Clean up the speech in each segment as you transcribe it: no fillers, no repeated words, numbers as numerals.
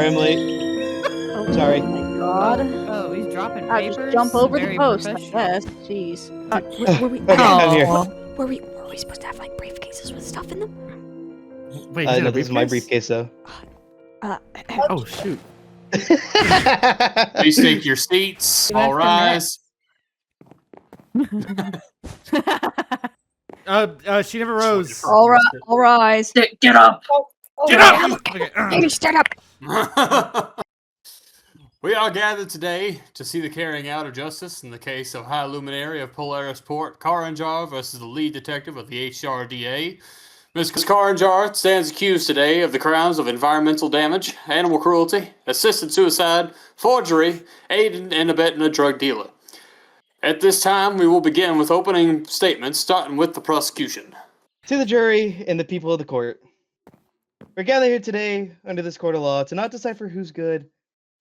Sorry, I'm late. Oh, Sorry. Oh my god. Oh, he's dropping I papers. just jump over the Very post, I professional. guess. Jeez. Were we? Okay, I'm here. Were we supposed to have like briefcases with stuff in them? Wait, No, this is my briefcase, though. Oh shoot! Please take your seats. You All have She never rose. All rise. Get up! Get up! Okay, Amy, stand up! We are gathered today to see the carrying out of justice in the case of High Luminary of Polaris Port, CarinJar versus the lead detective of the HRDA. Ms. CarinJar stands accused today of the crimes of environmental damage, animal cruelty, assisted suicide, forgery, aiding and abetting a drug dealer. At this time, we will begin with opening statements, starting with the prosecution. To the jury and the people of the court. We're gathered here today under this court of law to not decipher who's good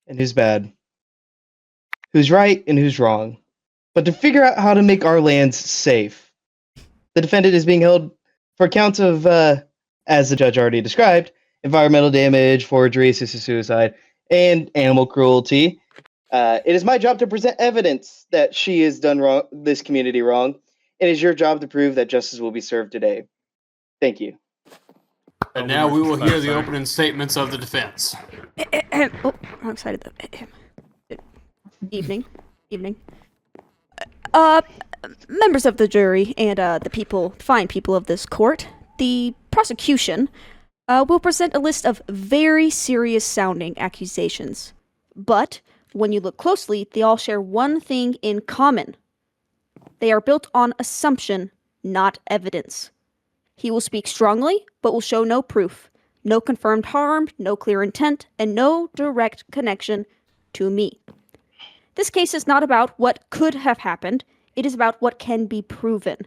and who's bad, who's right and who's wrong, but to figure out how to make our lands safe. The defendant is being held for counts of, as the judge already described, environmental damage, forgery, assisted suicide, and animal cruelty. It is my job to present evidence that she has done wrong, this community wrong. It is your job to prove that justice will be served today. Thank you. And now we will hear the opening statements of the defense. Oh, I'm excited. Evening. Members of the jury and the fine people of this court, the prosecution will present a list of very serious sounding accusations. But when you look closely, they all share one thing in common. They are built on assumption, not evidence. He will speak strongly, but will show no proof, no confirmed harm, no clear intent, and no direct connection to me. This case is not about what could have happened, it is about what can be proven.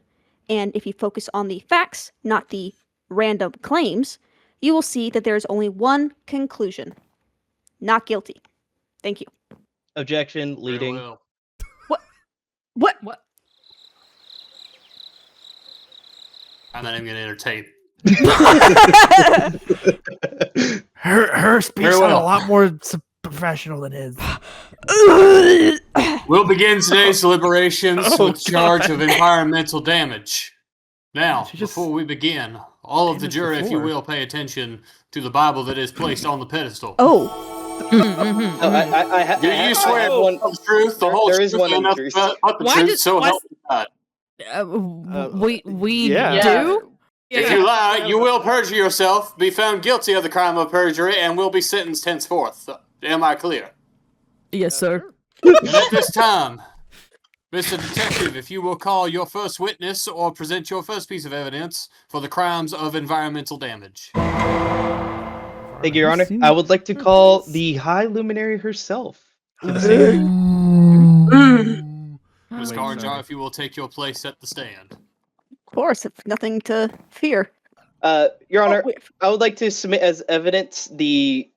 And if you focus on the facts, not the random claims, you will see that there is only one conclusion. Not guilty. Thank you. Objection, Very leading. well. What? I'm not even going to entertain. Her speech Very sounded well. a lot more professional than his. We'll begin today's deliberations with charge of environmental damage. Now, She just- before we begin, all of the Damage jury, if you before. will, pay attention to the Bible that is placed on the pedestal. Oh. Do you swear to one. tell the truth, the whole There is truth, one and nothing truth. but the Why truth, did- so why- help me God. We yeah. do? If you lie, you will perjure yourself, be found guilty of the crime of perjury, and will be sentenced henceforth. Am I clear? Yes, sir. And at this time, Mr. Detective, if you will call your first witness or present your first piece of evidence for the crimes of environmental damage. Thank you, Your Honor. I would like to call the High Luminary herself. To the stand. Ms. CarinJar, if you will take your place at the stand. Of course, it's nothing to fear. Your Honor, wait. I would like to submit as evidence the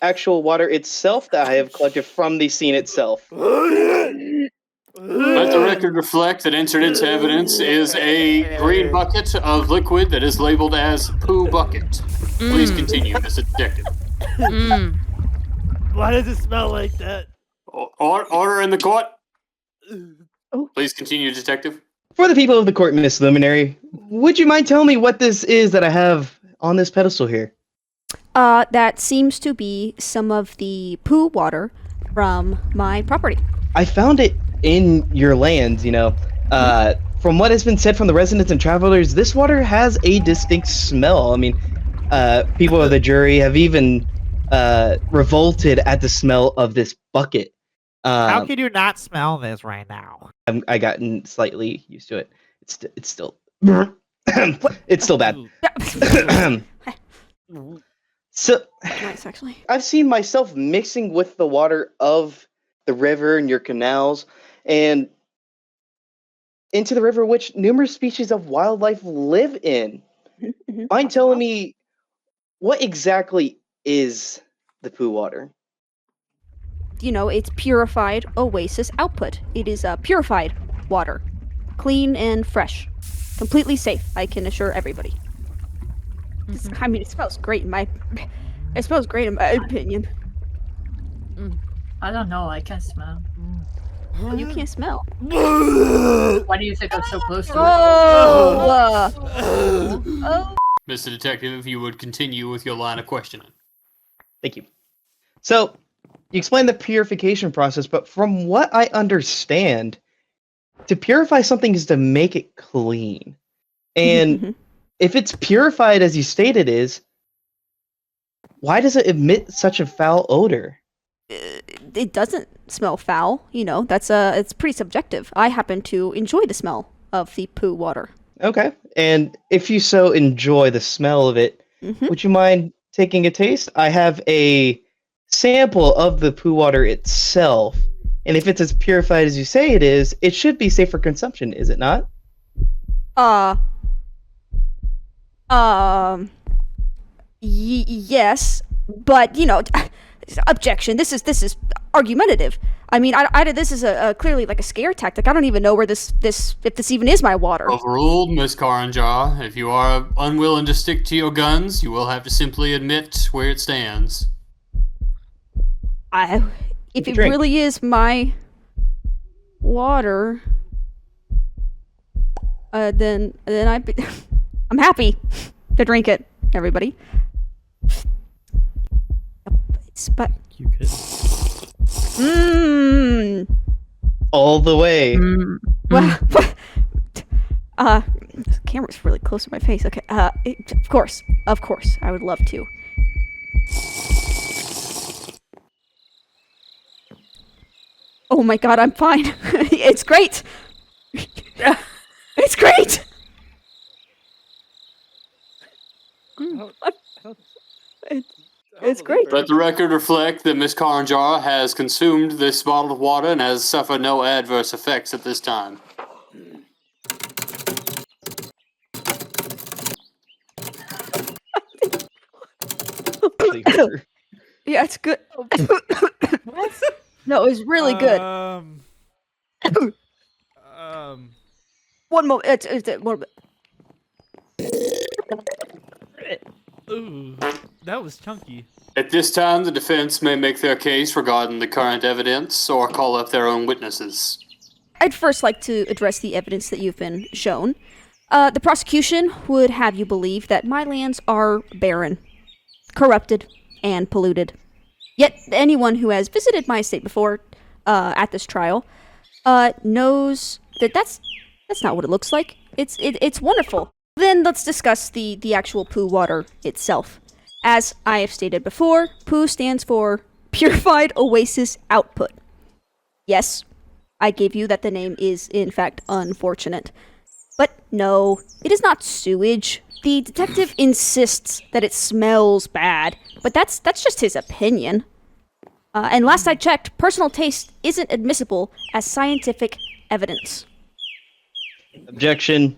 actual water itself that I have collected from the scene itself. Let the record reflect that entered into evidence is a green bucket of liquid that is labeled as poo bucket. Please continue, Mr. Detective. Why does it smell like that? Order in the court. Oh. Please continue, Detective. For the people of the court, Miss Luminary, would you mind telling me what this is that I have on this pedestal here? That seems to be some of the poo water from my property. I found it in your lands, you know. From what has been said from the residents and travelers, this water has a distinct smell. I mean, people of the jury have even revolted at the smell of this bucket. How can you not smell this right now? I gotten slightly used to it. It's still it's still bad. So Nice, actually. I've seen myself mixing with the water of the river and your canals and into the river which numerous species of wildlife live in. Mhm. Mind telling me what exactly is the poo water? You know, it's purified oasis output. It is purified water. Clean and fresh. Completely safe, I can assure everybody. I mean, it smells great. It smells great in my opinion. I don't know. I can't smell. You can't smell. Why do you think I'm so close to it? Oh! Mr. Detective, if you would continue with your line of questioning. Thank you. So, you explained the purification process, but from what I understand, to purify something is to make it clean. And if it's purified as you state it is, why does it emit such a foul odor? It doesn't smell foul, you know. It's pretty subjective. I happen to enjoy the smell of the poo water. Okay. And if you so enjoy the smell of it, would you mind taking a taste? I have a sample of the poo water itself. And if it's as purified as you say it is, it should be safe for consumption, is it not? Yes, but you know, objection. This is argumentative. I mean, this is a clearly like a scare tactic. I don't even know where if this even is my water. Overruled, Miss CarinJar. If you are unwilling to stick to your guns, you will have to simply admit where it stands. If it really is my water, then I'm happy to drink it. Everybody. But You could. All the way. Well, the camera's really close to my face. Okay. Of course, I would love to. Oh my god, I'm fine. It's great. It's great. It's great. Let the record reflect that Miss CarinJar has consumed this bottled water and has suffered no adverse effects at this time. Yeah, it's good. No, it was really good. One moment. It's one moment. Ooh, that was chunky. At this time, the defense may make their case regarding the current evidence or call up their own witnesses. I'd first like to address the evidence that you've been shown. The prosecution would have you believe that my lands are barren, corrupted, and polluted. Yet anyone who has visited my estate before at this trial knows that that's not what it looks like. It's wonderful. Then let's discuss the actual poo water itself. As I have stated before, poo stands for Purified Oasis Output. Yes, I gave you that the name is in fact unfortunate. But no, it is not sewage. The detective insists that it smells bad, but that's just his opinion. And last I checked, personal taste isn't admissible as scientific evidence. Objection.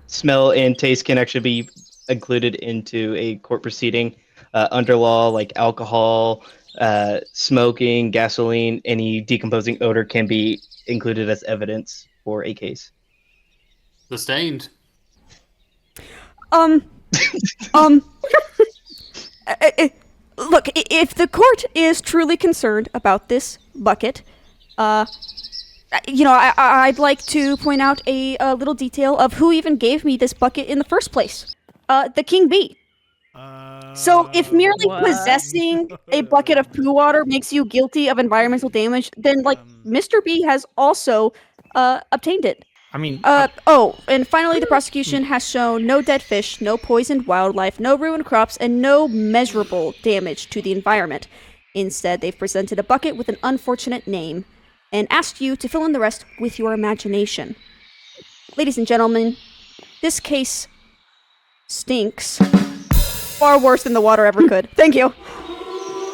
Smell and taste can actually be included into a court proceeding. Under law, like alcohol, smoking, gasoline, any decomposing odor can be included as evidence for a case. Sustained. Look, if the court is truly concerned about this bucket, I'd like to point out a little detail of who even gave me this bucket in the first place. The king bee. So if merely possessing a bucket of poo water makes you guilty of environmental damage, then, Mr. B has also obtained it. I mean... and finally the prosecution has shown no dead fish, no poisoned wildlife, no ruined crops, and no measurable damage to the environment. Instead, they've presented a bucket with an unfortunate name, and asked you to fill in the rest with your imagination. Ladies and gentlemen, this case stinks. Far worse than the water ever could. Thank you.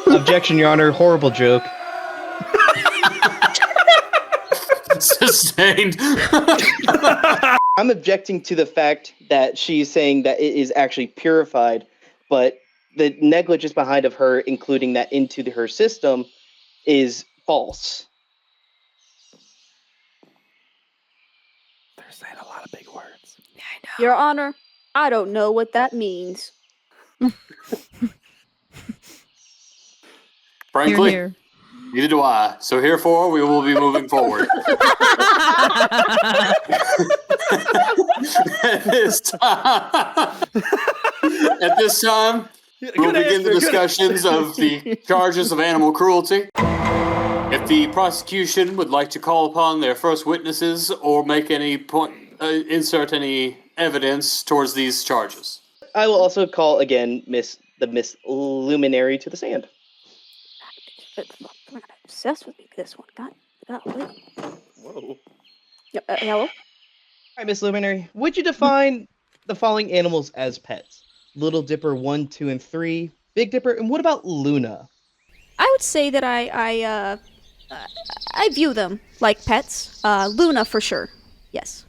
Objection, Your Honor. Horrible joke. Sustained. I'm objecting to the fact that she's saying that it is actually purified, but the negligence behind of her including that into her system is false. They're saying a lot of big words. Yeah, I know. Your Honor, I don't know what that means. Frankly, Here, neither do I. So herefore, we will be moving forward. At this time, we'll begin the discussions of the charges of animal cruelty. If the prosecution would like to call upon their first witnesses or make any point, insert any evidence towards these charges. I will also call again Miss Luminary to the stand. We're not obsessed with me. This one. Golly. Whoa. Hello? All right, Miss Luminary, would you define the following animals as pets? Little Dipper 1, 2, and 3, Big Dipper, and what about Luna? I would say that I view them like pets. Luna for sure. Yes.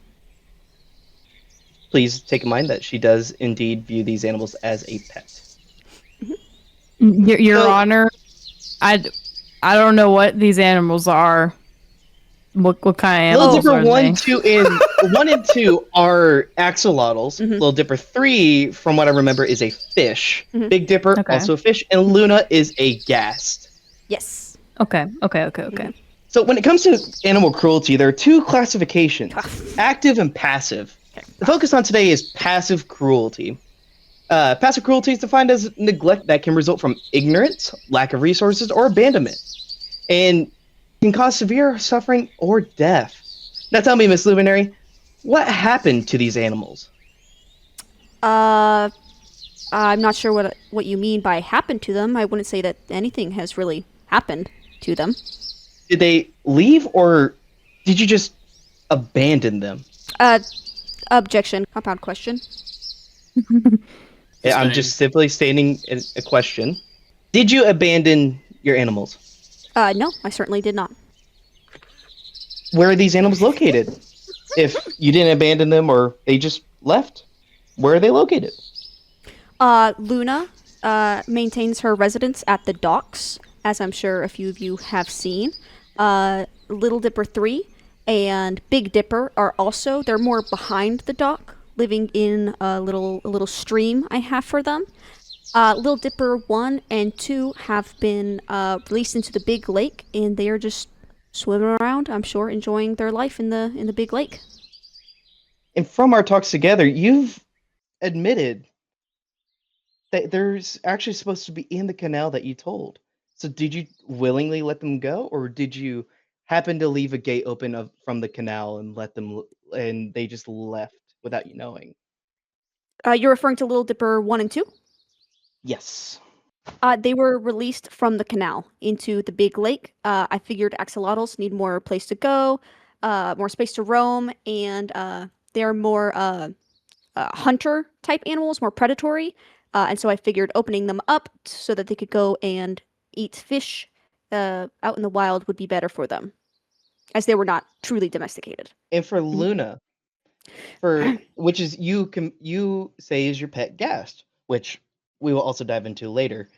Please take in mind that she does indeed view these animals as a pet. Your So- Honor, I don't know what these animals are. What kind of Little animals are Dipper 1, they? 2, and 1 and 2 are axolotls. Mhm. Little Dipper 3, from what I remember, is a fish. Mhm. Big Dipper, Okay. also a fish, and Luna is a ghast. Yes. Okay. So when it comes to animal cruelty, there are two classifications, active and passive. The focus on today is passive cruelty. Passive cruelty is defined as neglect that can result from ignorance, lack of resources, or abandonment, and can cause severe suffering or death. Now tell me, Miss Luminary, what happened to these animals? I'm not sure what you mean by happened to them. I wouldn't say that anything has really happened to them. Did they leave, or did you just abandon them? Objection. Compound question. Yeah, I'm just simply stating a question. Did you abandon your animals? No, I certainly did not. Where are these animals located? If you didn't abandon them or they just left, where are they located? Luna maintains her residence at the docks, as I'm sure a few of you have seen. Little Dipper 3 and Big Dipper are also, they're more behind the dock, living in a little stream I have for them. Little Dipper 1 and 2 have been released into the big lake, and they are just swimming around, I'm sure, enjoying their life in the big lake. And from our talks together, you've admitted that there's actually supposed to be in the canal that you told. So did you willingly let them go, or did you happen to leave a gate open from the canal and let them, and they just left without you knowing? You're referring to Little Dipper 1 and 2? Yes. They were released from the canal into the big lake. I figured axolotls need more place to go, more space to roam, and they're more hunter type animals, more predatory. And so I figured opening them up so that they could go and eat fish out in the wild would be better for them, as they were not truly domesticated. And for Luna, which is you say is your pet ghast, which we will also dive into later,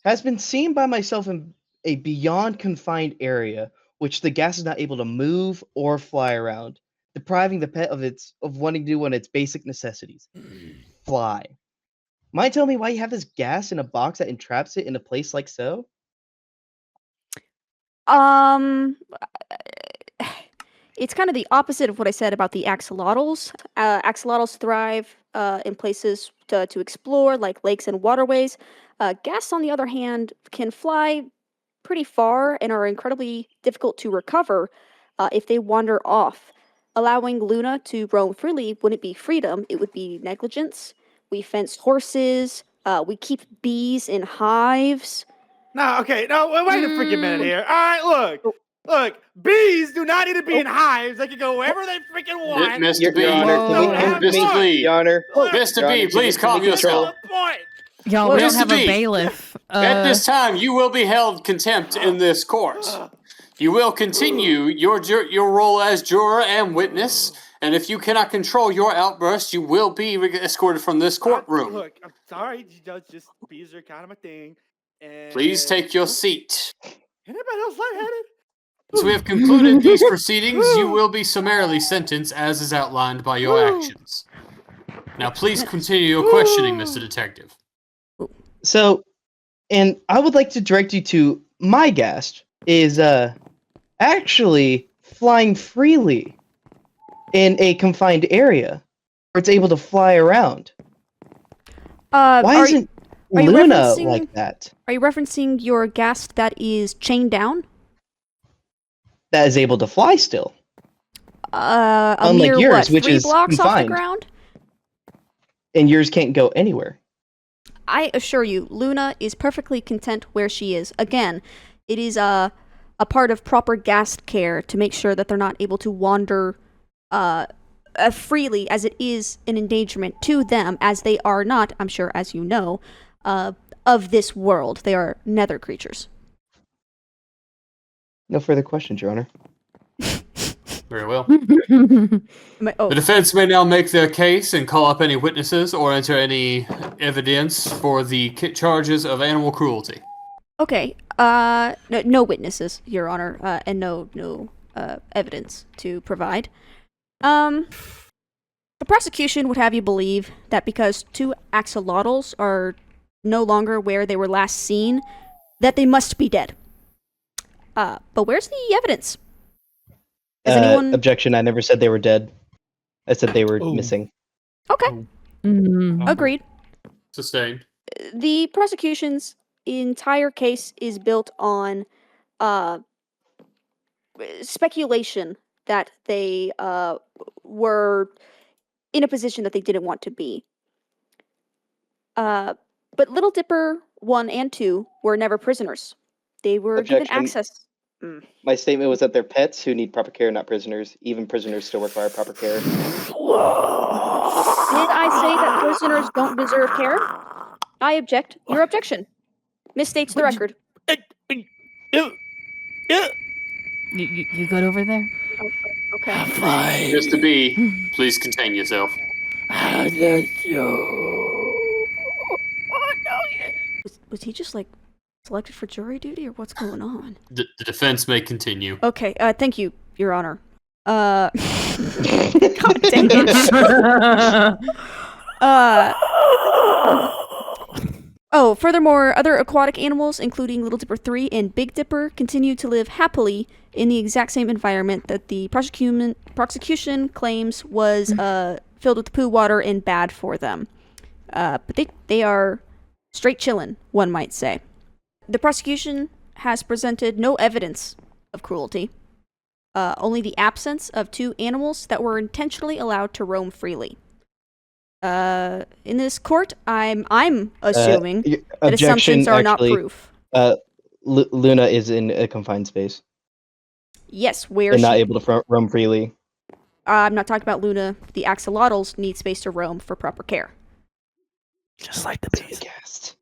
has been seen by myself in a beyond confined area, which the ghast is not able to move or fly around, depriving the pet of wanting to do one of its basic necessities, fly. Mind telling me why you have this ghast in a box that entraps it in a place like so? It's kind of the opposite of what I said about the axolotls. Axolotls thrive in places to explore, like lakes and waterways. Ghasts, on the other hand, can fly pretty far and are incredibly difficult to recover if they wander off. Allowing Luna to roam freely wouldn't be freedom, it would be negligence. We fence horses, we keep bees in hives. No, okay, no, wait a freaking minute here. All right, look, bees do not need to be in hives. They can go wherever they freaking want. Mr. B, Your Honor, Whoa, can we- Mr. B, Your Honor, Mr. Your B, Honor, please can we calm yourself. That's the point. Y'all, we don't Mr. have a B, bailiff. At this time, you will be held contempt in this court. You will continue your role as juror and witness, and if you cannot control your outburst, you will be escorted from this courtroom. Look, I'm sorry, just bees are kind of my thing. And Please take your seat. Anybody else lightheaded? Once we have concluded these proceedings, you will be summarily sentenced as is outlined by your actions. Now, please continue your questioning, Mr. Detective. So, and I would like to direct you to my gas is actually flying freely in a confined area where it's able to fly around. Why isn't are you Luna referencing- like that? Are you referencing your ghast that is chained down? That is able to fly still. A Unlike mere, yours, what, which 3 is blocks off the confined. ground? And yours can't go anywhere. I assure you, Luna is perfectly content where she is. Again, it is a part of proper ghast care to make sure that they're not able to wander freely, as it is an endangerment to them, as they are not, I'm sure, as you know, of this world. They are nether creatures. No further questions, Your Honor. Very well. Oh, The defense may now make their case and call up any witnesses or enter any evidence for the charges of animal cruelty. okay. No witnesses, Your Honor, and no evidence to provide. The prosecution would have you believe that because 2 axolotls are no longer where they were last seen, that they must be dead. But where's the evidence? Has anyone... Objection, I never said they were dead. I said they were missing. Okay, agreed. Sustained. The prosecution's entire case is built on speculation that they were in a position that they didn't want to be. But Little Dipper 1 and 2 were never prisoners. They were given Objection. access. My statement was that they're pets who need proper care, not prisoners. Even prisoners still require proper care. Did I say that prisoners don't deserve care? I object. Your objection misstates the record. You good over there? Okay. Mr. B, please contain yourself. Was he just like selected for jury duty, or what's going on? The defense may continue. Okay. Thank you, Your Honor. God dang it. Furthermore, other aquatic animals, including Little Dipper 3 and Big Dipper, continue to live happily in the exact same environment that the prosecution claims was filled with poo water and bad for them. But they are straight chillin', one might say. The prosecution has presented no evidence of cruelty, only the absence of 2 animals that were intentionally allowed to roam freely. In this court, I'm assuming that assumptions are not proof. Luna is in a confined space Yes, where and she... not able to roam freely. I'm not talking about Luna. The axolotls need space to roam for proper care. Just like the bees.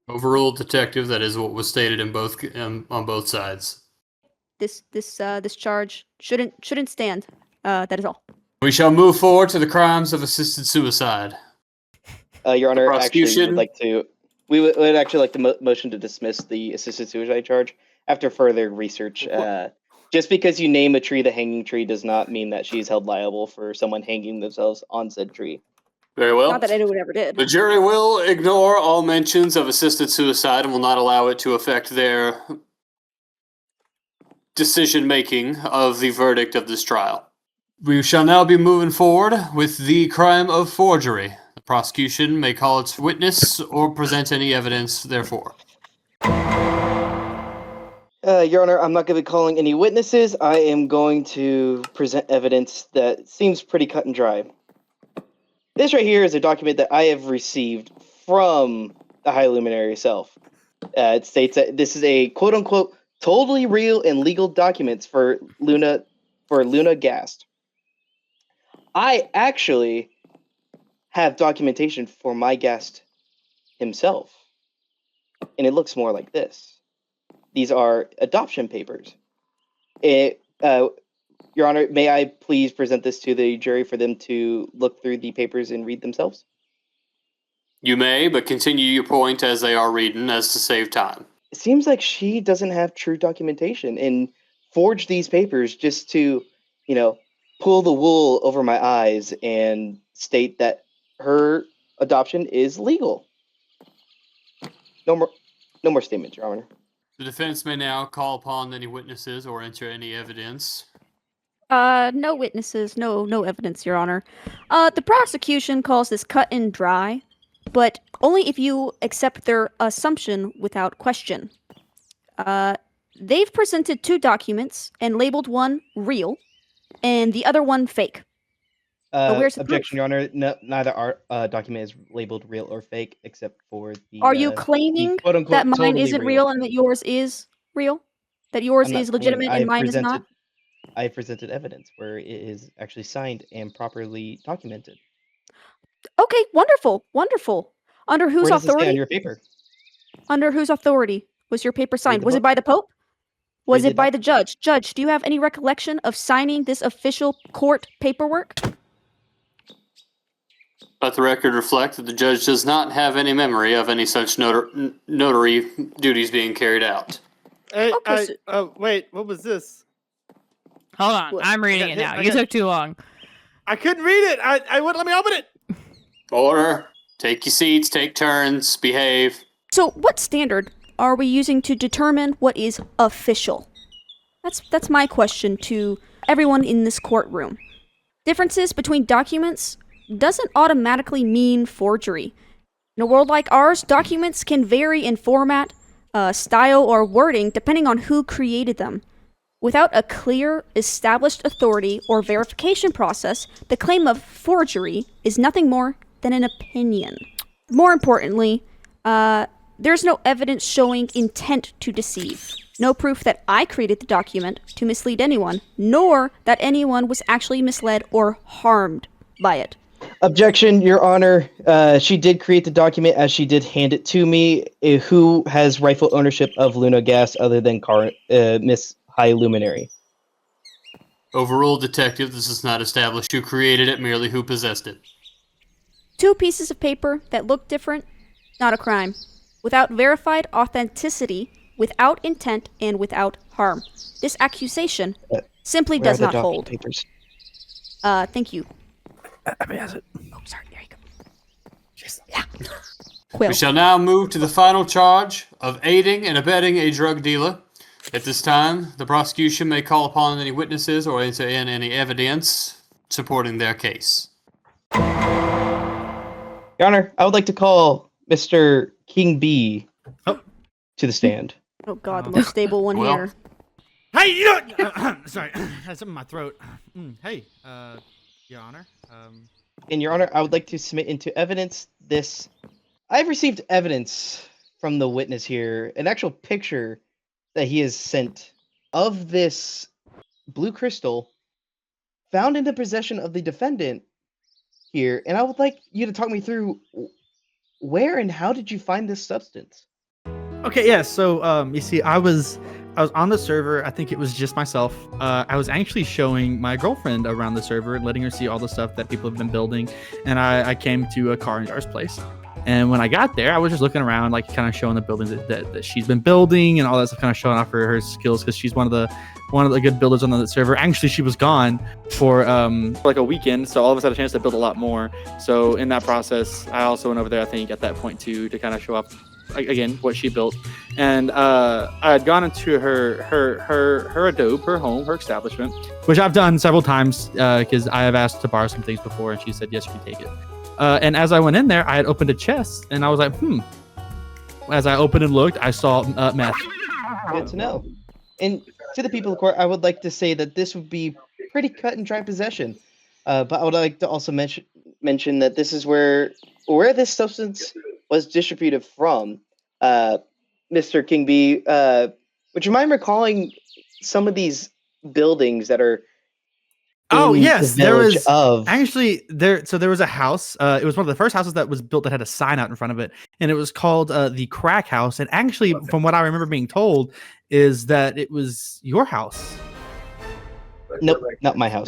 Overruled, detective. That is what was stated in both on both sides. This charge shouldn't stand. That is all. We shall move forward to the crimes of assisted suicide. Your Honor, Prosecution? we would actually like to motion to dismiss the assisted suicide charge after further research. Just because you name a tree the hanging tree does not mean that she's held liable for someone hanging themselves on said tree. Very well. Not that anyone ever did. The jury will ignore all mentions of assisted suicide and will not allow it to affect their decision-making of the verdict of this trial. We shall now be moving forward with the crime of forgery. The prosecution may call its witness or present any evidence, therefore. Your Honor, I'm not going to be calling any witnesses. I am going to present evidence that seems pretty cut and dry. This right here is a document that I have received from the High Luminary itself. It states that this is a quote-unquote totally real and legal documents for Luna Ghast. I actually have documentation for my Ghast himself, and it looks more like this. These are adoption papers. Your Honor, may I please present this to the jury for them to look through the papers and read themselves? You may, but continue your point as they are reading, as to save time. It seems like she doesn't have true documentation and forged these papers just to, pull the wool over my eyes and state that her adoption is legal. No more statements, Your Honor. The defense may now call upon any witnesses or enter any evidence. No witnesses, no evidence, Your Honor. The prosecution calls this cut and dry, but only if you accept their assumption without question. They've presented 2 documents and labeled one real and the other one fake. Where's the Objection, proof? Your Honor. No, neither our document is labeled real or fake, except for the. Are you claiming quote-unquote that mine totally isn't real and that yours is real? That yours I'm not is claiming. legitimate and mine is not? I presented evidence where it is actually signed and properly documented. Okay, wonderful, wonderful. Under whose Where does it say authority? on your paper? Under whose authority was your paper signed? the Was it book. by the Pope? Was Read it the by the judge? Judge, do you have any recollection of signing this official court paperwork? Let the record reflect that the judge does not have any memory of any such notary duties being carried out. Hey, Okay, wait, what was this? Hold on, What? I'm reading I it got now. hit- I You got- took too long. I couldn't read it. I wouldn't let me open it. Order. Take your seats, take turns, behave. So, what standard are we using to determine what is official? That's my question to everyone in this courtroom. Differences between documents doesn't automatically mean forgery. In a world like ours, documents can vary in format, style, or wording depending on who created them. Without a clear, established authority or verification process, the claim of forgery is nothing more than an opinion. More importantly, there's no evidence showing intent to deceive. No proof that I created the document to mislead anyone, nor that anyone was actually misled or harmed by it. Objection, Your Honor. She did create the document as she did hand it to me. Who has rightful ownership of Luna Gas other than Miss High Luminary? Overruled, detective. This is not established who created it, merely who possessed it. 2 pieces of paper that look different, not a crime. Without verified authenticity, without intent, and without harm. This accusation simply Where does are the not document hold. papers? Thank you. I mean, has it? Oh, sorry, there you go. Jeez. Yeah. Well, We shall now move to the final charge of aiding and abetting a drug dealer. At this time, the prosecution may call upon any witnesses or enter in any evidence supporting their case. Your Honor, I would like to call Mr. King B to the stand. oh god, the most stable one Well. here. Hey, you know, sorry, I had something in my throat. Hey, Your Honor. And Your Honor, I would like to submit into evidence this. I've received evidence from the witness here, an actual picture that he has sent of this blue crystal found in the possession of the defendant here. And I would like you to talk me through where and how did you find this substance? Okay, yeah. So, you see, I was on the server. I think it was just myself. I was actually showing my girlfriend around the server and letting her see all the stuff that people have been building. And I came to a CarinJar's place. And when I got there, I was just looking around, like kind of showing the buildings that she's been building and all that stuff, kind of showing off her skills because she's one of the good builders on the server. Actually, she was gone for like a weekend, so all of us had a chance to build a lot more. So in that process, I also went over there, I think, at that point too, to kind of show off again what she built. And I had gone into her adobe, her home, her establishment, which I've done several times because I have asked to borrow some things before, and she said yes, you can take it. And as I went in there, I had opened a chest, and I was like, As I opened and looked, I saw meth. Good to know. And to the people of the court, I would like to say that this would be pretty cut and dry possession. But I would like to also mention that this is where this substance was distributed from. Mr. King B, would you mind recalling some of these buildings that are Oh in yes, the there village was of actually there. So there was a house. It was one of the first houses that was built that had a sign out in front of it, and it was called the Crack House. And actually, from what I remember being told, is that it was your house. Nope, not my house.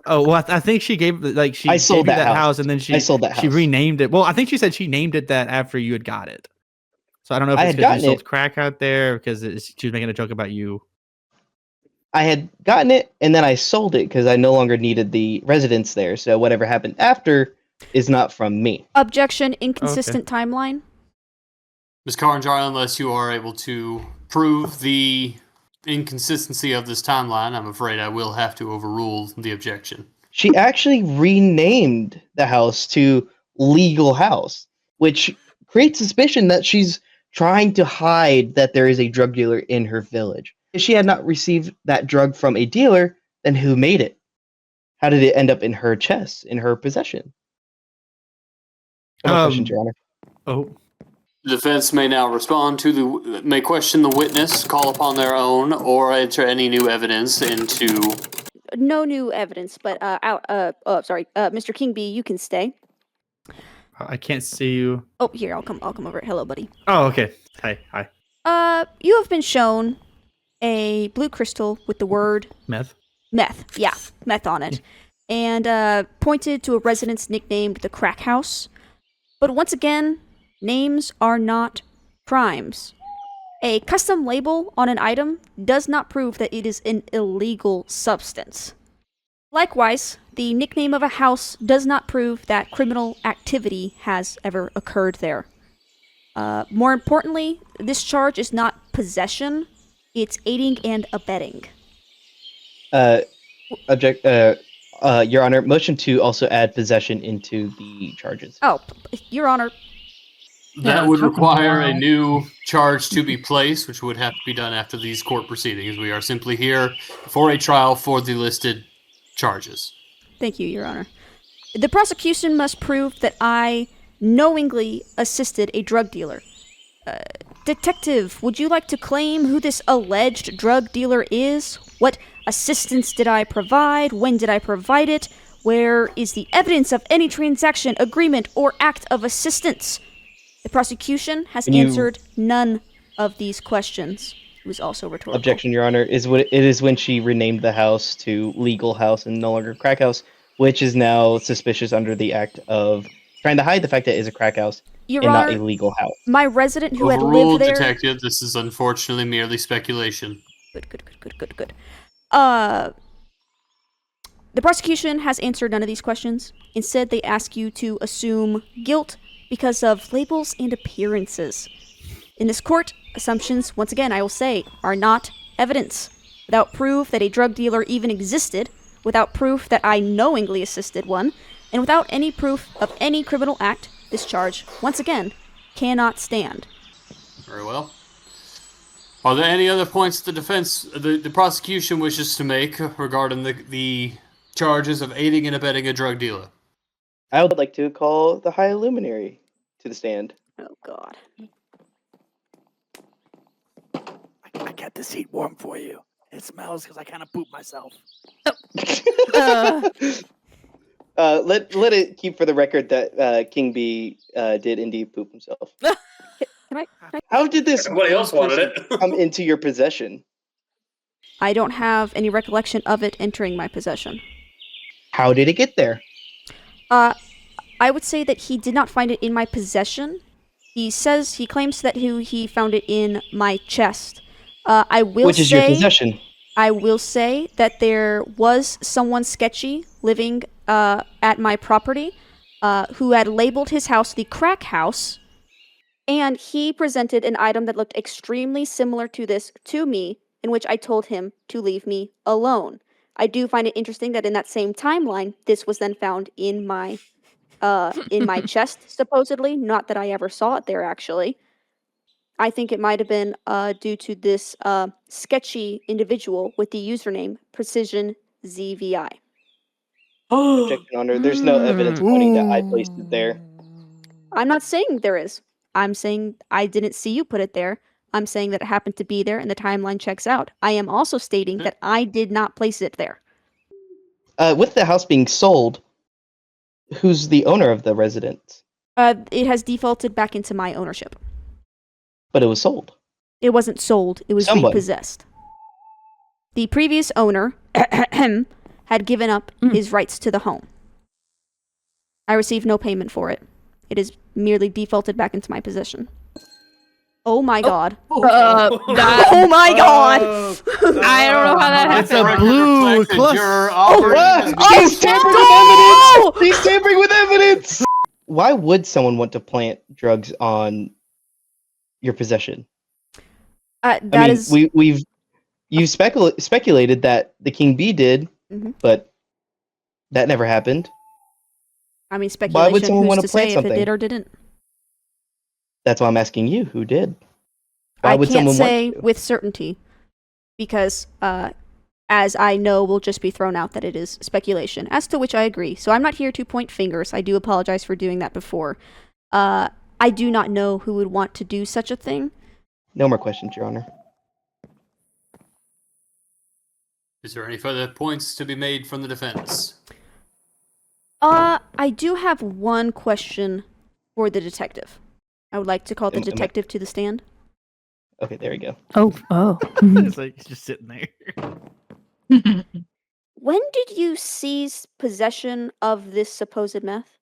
Oh well, I think she gave she I sold gave you that house, house. and then she I sold that she house. renamed it. Well, I think she said she named it that after you had got it. So I don't know if I it's had because gotten you sold it. crack out there because she was making a joke about you. I had gotten it and then I sold it because I no longer needed the residence there. So whatever happened after is not from me. Objection, inconsistent timeline. Ms. CarinJar, unless you are able to prove the inconsistency of this timeline, I'm afraid I will have to overrule the objection. She actually renamed the house to Legal House, which creates suspicion that she's trying to hide that there is a drug dealer in her village. If she had not received that drug from a dealer, then who made it? How did it end up in her chest, in her possession? Questions, Your Honor. Oh, The defense may now may question the witness, call upon their own, or enter any new evidence into. No new evidence, but Mr. Kingby, you can stay. I can't see you. Oh, here, I'll come over. Hello, buddy. Oh, okay. Hi. You have been shown a blue crystal with the word Meth. meth on it, and pointed to a residence nicknamed the Crack House. But once again, names are not crimes. A custom label on an item does not prove that it is an illegal substance. Likewise, the nickname of a house does not prove that criminal activity has ever occurred there. More importantly, this charge is not possession, it's aiding and abetting. Your Honor, motion to also add possession into the charges. Oh, Your Honor. That would require a new charge to be placed, which would have to be done after these court proceedings. We are simply here for a trial for the listed charges. Thank you, Your Honor. The prosecution must prove that I knowingly assisted a drug dealer. Detective, would you like to claim who this alleged drug dealer is? What assistance did I provide? When did I provide it? Where is the evidence of any transaction, agreement, or act of assistance? The prosecution has answered none of these questions. It was also rhetorical. Objection, Your Honor. It is when she renamed the house to Legal House and no longer Crack House, which is now suspicious under the act of trying to hide the fact that it is a crack house Your and Honor, not a legal house. my resident who had Overruled, lived there... Detective. This is unfortunately merely speculation. Good. The prosecution has answered none of these questions. Instead, they ask you to assume guilt because of labels and appearances. In this court, assumptions, once again, I will say, are not evidence. Without proof that a drug dealer even existed, without proof that I knowingly assisted one, and without any proof of any criminal act, this charge, once again, cannot stand. Very well. Are there any other points the prosecution wishes to make regarding the charges of aiding and abetting a drug dealer? I would like to call the High Luminary to the stand. Oh, God. I kept the seat warm for you. It smells because I kind of pooped myself. Let it keep for the record that King B did indeed poop himself. Can I How did this Somebody else wanted it. come into your possession? I don't have any recollection of it entering my possession. How did it get there? I would say that he did not find it in my possession. He claims that he found it in my chest. Which is your possession? I will say that there was someone sketchy living at my property who had labeled his house the Crack House, and he presented an item that looked extremely similar to this to me, in which I told him to leave me alone. I do find it interesting that in that same timeline, this was then found in my chest, supposedly. Not that I ever saw it there, actually. I think it might have been due to this sketchy individual with the username PercisionZVI. Objection, Honor. There's no evidence pointing that I placed it there. I'm not saying there is. I'm saying I didn't see you put it there. I'm saying that it happened to be there and the timeline checks out. I am also stating that I did not place it there. With the house being sold, who's the owner of the residence? It has defaulted back into my ownership. But it was sold. It wasn't sold. It was repossessed. The previous owner had given up his rights to the home. I received no payment for it. It is merely defaulted back into my possession. Oh my god. Oh my god! I don't know how that happened. It's a blue cluster. He's tampering with evidence! He's tampering with evidence! Why would someone want to plant drugs on your possession. That is You've speculated that the king bee did, Mhm. but that never happened. I mean, Why would speculation. someone Who's want to to plant say if it something? did or didn't? That's why I'm asking you, who did? Why I would can't someone say want to? with certainty because, as I know, will just be thrown out that it is speculation. As to which I agree. So I'm not here to point fingers. I do apologize for doing that before. I do not know who would want to do such a thing. No more questions, Your Honor. Is there any further points to be made from the defense? I do have one question for the detective. I would like to call the Am I- detective to the stand. Okay, there we go. Oh. It's like he's just sitting there. When did you seize possession of this supposed meth?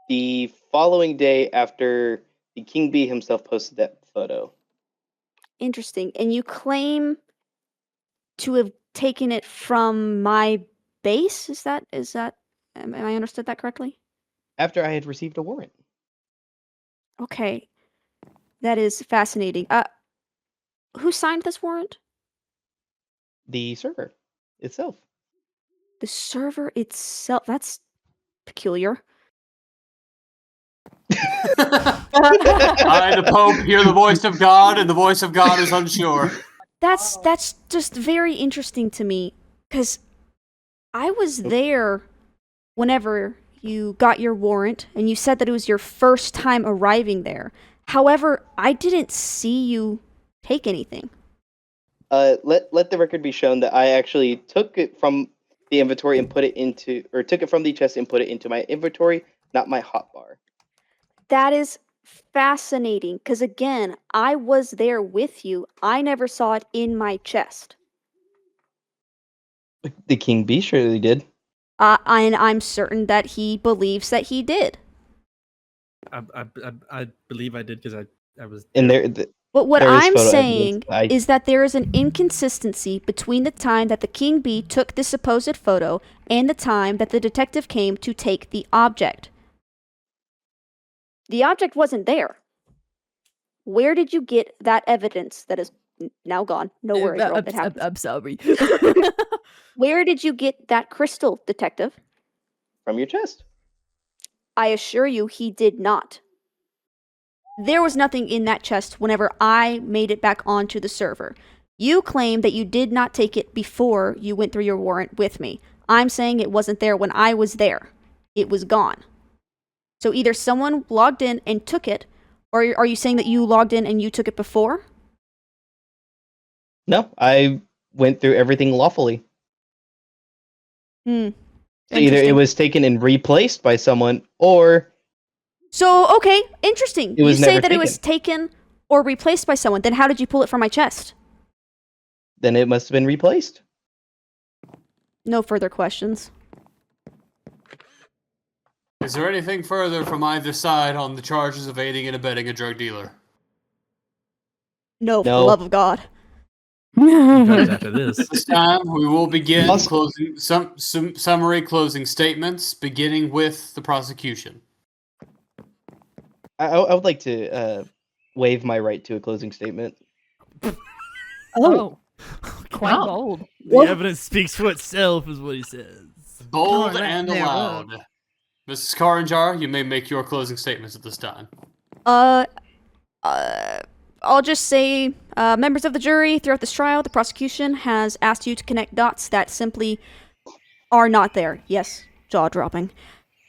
The following day after the king bee himself posted that photo. Interesting. And you claim to have taken it from my base? Is that am I understood that correctly? After I had received a warrant. Okay. That is fascinating. Who signed this warrant? The server itself. The server itself. That's peculiar. I, the Pope, hear the voice of God, and the voice of God is unsure. That's just very interesting to me cuz I was there whenever you got your warrant and you said that it was your first time arriving there. However, I didn't see you take anything. Let the record be shown that I actually took it from the inventory and put it into, or took it from the chest and put it into my inventory, not my hotbar. That is fascinating because, again, I was there with you. I never saw it in my chest. The king bee surely did. And I'm certain that he believes that he did. I believe I did because I was. And But what there is I'm photo saying evidence. is that there is an inconsistency between the time that the king bee took the supposed photo and the time that the detective came to take the object. The object wasn't there. Where did you get that evidence that is now gone? No worries, girl. It happens. I'm sorry. Where did you get that crystal, detective? From your chest. I assure you he did not. There was nothing in that chest whenever I made it back onto the server. You claim that you did not take it before you went through your warrant with me. I'm saying it wasn't there when I was there. It was gone. So either someone logged in and took it, or are you saying that you logged in and you took it before? No, I went through everything lawfully. Hmm. So either it Interesting. was taken and replaced by someone, or So, okay, interesting. It was You say never that it was taken or replaced by someone. Then how did you pull it from my chest? then it must have been replaced. No further questions. Is there anything further from either side on the charges of aiding and abetting a drug dealer? No, for the No. love of God. Because after this. This time, we will begin Also- closing some summary closing statements, beginning with the prosecution. I would like to waive my right to a closing statement. Oh, quite Wow. bold. The evidence speaks for itself, is what he says. Bold Oh, and yeah, aloud. Mrs. CarinJar, you may make your closing statements at this time. I'll just say, members of the jury, throughout this trial, the prosecution has asked you to connect dots that simply are not there. Yes, jaw dropping.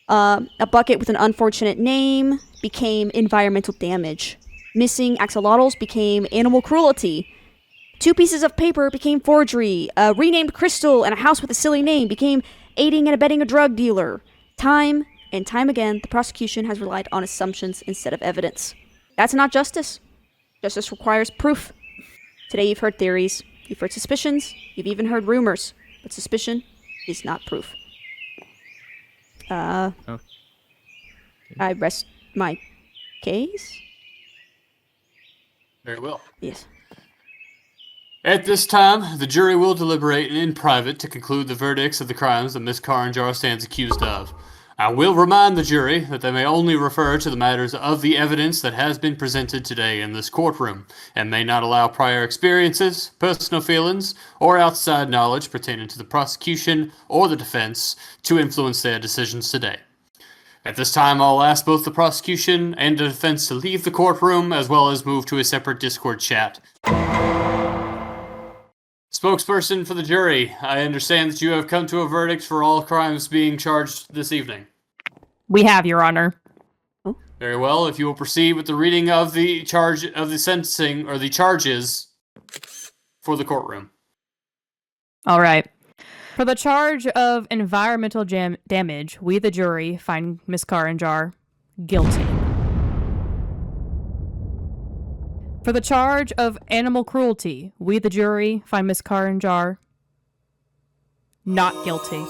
A bucket with an unfortunate name became environmental damage. Missing axolotls became animal cruelty. 2 pieces of paper became forgery. A renamed crystal and a house with a silly name became aiding and abetting a drug dealer. Time and time again, the prosecution has relied on assumptions instead of evidence. That's not justice. Justice requires proof. Today you've heard theories, you've heard suspicions, you've even heard rumors, but suspicion is not proof. I rest my case? Very well. Yes. At this time, the jury will deliberate in private to conclude the verdicts of the crimes that Miss CarinJar stands accused of. I will remind the jury that they may only refer to the matters of the evidence that has been presented today in this courtroom, and may not allow prior experiences, personal feelings, or outside knowledge pertaining to the prosecution or the defense to influence their decisions today. At this time, I'll ask both the prosecution and the defense to leave the courtroom, as well as move to a separate Discord chat. Spokesperson for the jury, I understand that you have come to a verdict for all crimes being charged this evening. We have, Your Honor. Very well. If you will proceed with the reading of the charge of the sentencing or the charges for the courtroom. All right. For the charge of environmental damage, we, the jury, find Ms. CarinJar guilty. For the charge of animal cruelty, we, the jury, find Ms. CarinJar not guilty.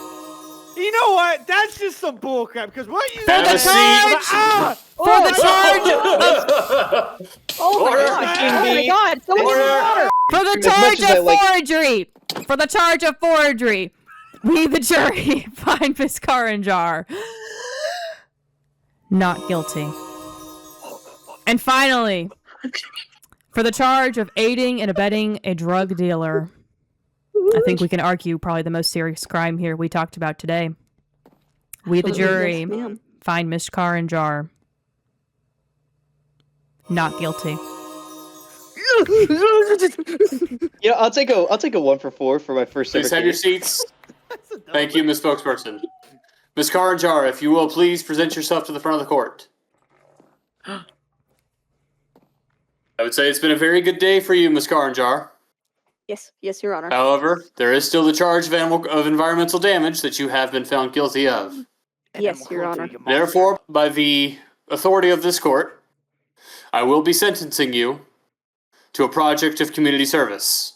You know what? That's just some bullcrap. Because what you For the charge, for the charge of, Oh my god! Oh my god! Someone give me water! for the As much charge as I of like- forgery, for the charge of forgery, we, the jury, find Ms. CarinJar not guilty. And finally, for the charge of aiding and abetting a drug dealer, I think we can argue probably the most serious crime here we talked about today. We, the jury, Yes, ma'am. find Ms. CarinJar not guilty. Yeah, I'll take a 1 for 4 for my first Please ever have your case. seats. Thank you, Ms. Spokesperson. Ms. CarinJar, if you will please present yourself to the front of the court. I would say it's been a very good day for you, Ms. CarinJar. Yes, Your Honor. However, there is still the charge of environmental damage that you have been found guilty of. Yes, Your Honor. Therefore, by the authority of this court, I will be sentencing you to a project of community service.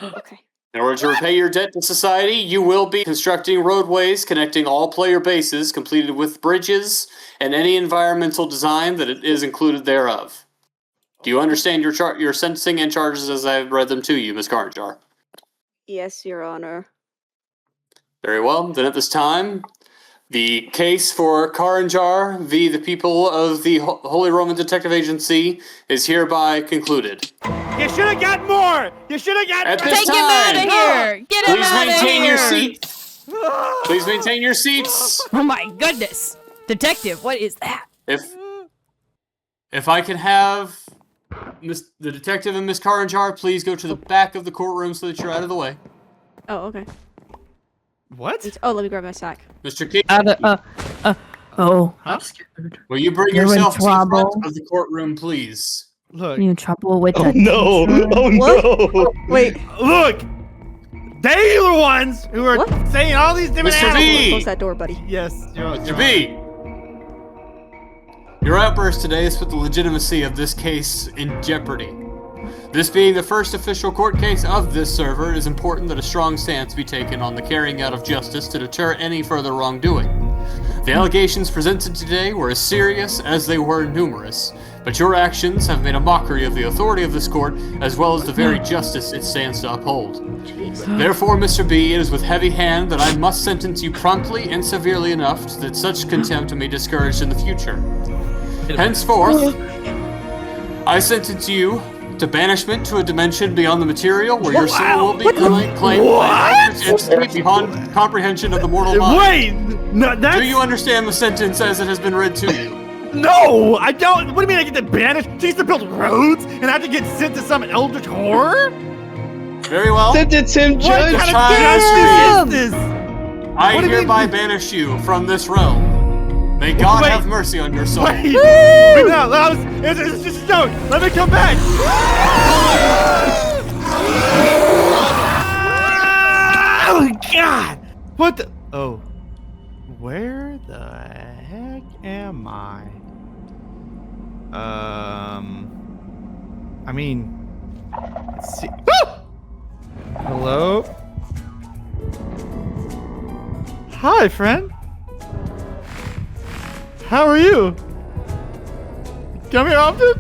Okay. In order to repay your debt to society, you will be constructing roadways connecting all player bases, completed with bridges and any environmental design that is included thereof. Do you understand your sentencing and charges as I've read them to you, Ms. CarinJar? Yes, Your Honor. Very well. Then at this time, the case for CarinJar v. the people of the Holy Roman Detective Agency is hereby concluded. You should have got more. You should have got. At this Take him out of time, here! Get him please out of maintain your here! seats. Please maintain your seats. Oh my goodness! Detective, what is that? If I can have the detective and Miss CarinJar, please go to the back of the courtroom so that you're out of the way. Oh, okay. What? Oh, let me grab my sack. Mr. King, Oh, I'm scared. will you bring You're in yourself to the front trouble. of the courtroom, please? Look, you in trouble with Oh that? no! Oh no! Wait, Look, they are the ones who are What? saying all these different Mr. animals. V. close that door, buddy. yes, Mr. B, your outburst today has put the legitimacy of this case in jeopardy. This being the first official court case of this server, it is important that a strong stance be taken on the carrying out of justice to deter any further wrongdoing. The allegations presented today were as serious as they were numerous, but your actions have made a mockery of the authority of this court, as well as the very justice it stands to uphold. Therefore, Mr. B, it is with heavy hand that I must sentence you promptly and severely enough that such contempt may be discouraged in the future. Henceforth, I sentence you to banishment to a dimension beyond the material, where your soul will be claimed by an entity beyond comprehension of the mortal mind. Wait, no, that's Do you understand the sentence as it has been read to you? no. I don't. What do you mean I get to banish? She used to build roads, and I have to get sent to some eldritch horror? Very well. Sentence him, What Judge! kind Time. of justice is this? I What do you hereby mean? banish you from this realm. May God Wait. have mercy on your soul. Wait, wait, no, it's just a joke. Let me come back. Oh God! What the? Oh, where the heck am I? I mean, let's see. Hello? Hi, friend. How are you? Come here often?